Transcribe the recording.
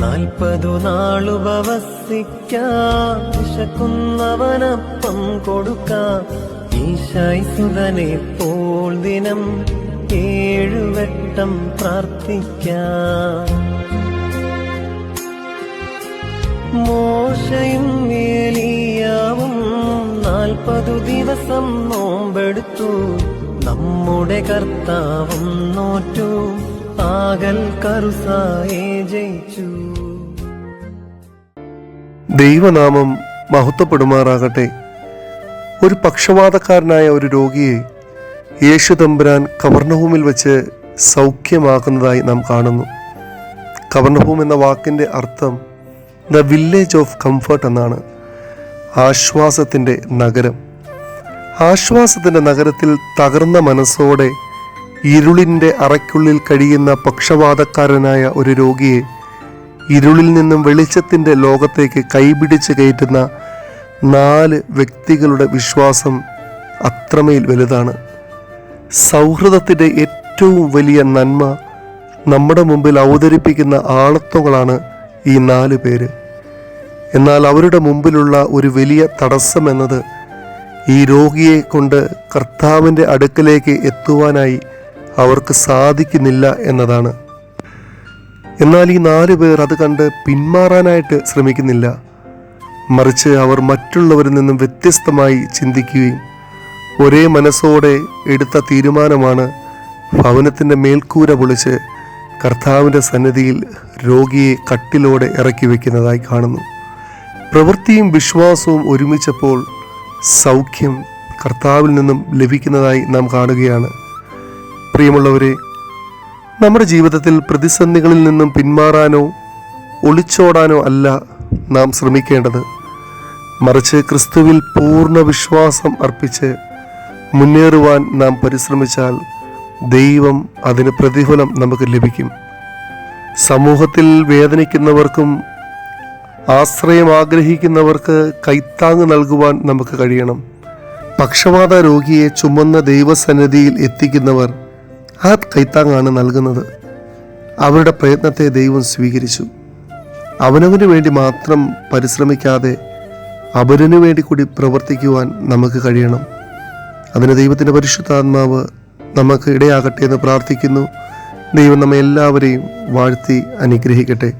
40 നാളുപവസിക്കാം, വിശക്കുന്നവനപ്പം കൊടുക്കാം. ഈശായ്സുതനെ പോൽ ദിനം 7 വട്ടം പ്രാർത്ഥിക്കാം. മോശയും ഏലിയാവും 40 ദിവസം നോമ്പെടുത്തു, നമ്മുടെ കർത്താവും നോറ്റു, ആകൽ കറുസായെ ജയിച്ചു. ദൈവനാമം മഹത്വപ്പെടുമാറാകട്ടെ. ഒരു പക്ഷവാതക്കാരനായ ഒരു രോഗിയെ യേശു തമ്പുരാൻ കവർന്നഹൂമിൽ വെച്ച് സൗഖ്യമാക്കുന്നതായി നാം കാണുന്നു. കവർന്നഹൂം എന്ന വാക്കിൻ്റെ അർത്ഥം ദ വില്ലേജ് ഓഫ് കംഫർട്ട് എന്നാണ്. ആശ്വാസത്തിൻ്റെ നഗരം. ആശ്വാസത്തിൻ്റെ നഗരത്തിൽ തകർന്ന മനസ്സോടെ ഇരുളിൻ്റെ അറയ്ക്കുള്ളിൽ കഴിയുന്ന പക്ഷവാതക്കാരനായ ഒരു രോഗിയെ ഇരുളിൽ നിന്നും വെളിച്ചത്തിൻ്റെ ലോകത്തേക്ക് കൈപിടിച്ച് കയറ്റുന്ന 4 വ്യക്തികളുടെ വിശ്വാസം അത്രമേൽ വലുതാണ്. സൗഹൃദത്തിൻ്റെ ഏറ്റവും വലിയ നന്മ നമ്മുടെ മുമ്പിൽ അവതരിപ്പിക്കുന്ന ആളത്വങ്ങളാണ് ഈ 4 പേര്. എന്നാൽ അവരുടെ മുമ്പിലുള്ള ഒരു വലിയ തടസ്സം എന്നത് ഈ രോഗിയെ കൊണ്ട് കർത്താവിൻ്റെ അടുക്കലേക്ക് എത്തുവാനായി അവർക്ക് സാധിക്കുന്നില്ല എന്നതാണ്. എന്നാൽ ഈ 4 പേർ അത് കണ്ട് പിന്മാറാനായിട്ട് ശ്രമിക്കുന്നില്ല. മറിച്ച് അവർ മറ്റുള്ളവരിൽ നിന്നും വ്യത്യസ്തമായി ചിന്തിക്കുകയും ഒരേ മനസ്സോടെ എടുത്ത തീരുമാനമാണ് ഭവനത്തിൻ്റെ മേൽക്കൂര പൊളിച്ച് കർത്താവിൻ്റെ സന്നിധിയിൽ രോഗിയെ കട്ടിലോടെ ഇറക്കി വയ്ക്കുന്നതായി കാണുന്നു. പ്രവൃത്തിയും വിശ്വാസവും ഒരുമിച്ചപ്പോൾ സൗഖ്യം കർത്താവിൽ നിന്നും ലഭിക്കുന്നതായി നാം കാണുകയാണ്. പ്രിയമുള്ളവരെ, നമ്മുടെ ജീവിതത്തിൽ പ്രതിസന്ധികളിൽ നിന്നും പിന്മാറാനോ ഒളിച്ചോടാനോ അല്ല നാം ശ്രമിക്കേണ്ടത്. മറിച്ച് ക്രിസ്തുവിൽ പൂർണ്ണ വിശ്വാസം അർപ്പിച്ച് മുന്നേറുവാൻ നാം പരിശ്രമിച്ചാൽ ദൈവം അതിന് പ്രതിഫലം നമുക്ക് ലഭിക്കും. സമൂഹത്തിൽ വേദനിക്കുന്നവർക്കും ആശ്രയം ആഗ്രഹിക്കുന്നവർക്ക് കൈത്താങ്ങ് നൽകുവാൻ നമുക്ക് കഴിയണം. പക്ഷവാത രോഗിയെ ചുമന്ന ദൈവസന്നിധിയിൽ എത്തിക്കുന്നവർ ആ കൈത്താങ്ങാണ് നൽകുന്നത്. അവരുടെ പ്രയത്നത്തെ ദൈവം സ്വീകരിച്ചു. അവനവന് വേണ്ടി മാത്രം പരിശ്രമിക്കാതെ അവരനു വേണ്ടി കൂടി പ്രവർത്തിക്കുവാൻ നമുക്ക് കഴിയണം. അതിന് ദൈവത്തിൻ്റെ പരിശുദ്ധാത്മാവ് നമുക്ക് ഇടയാകട്ടെ എന്ന് പ്രാർത്ഥിക്കുന്നു. ദൈവം നമ്മെ എല്ലാവരെയും വാഴ്ത്തി അനുഗ്രഹിക്കട്ടെ.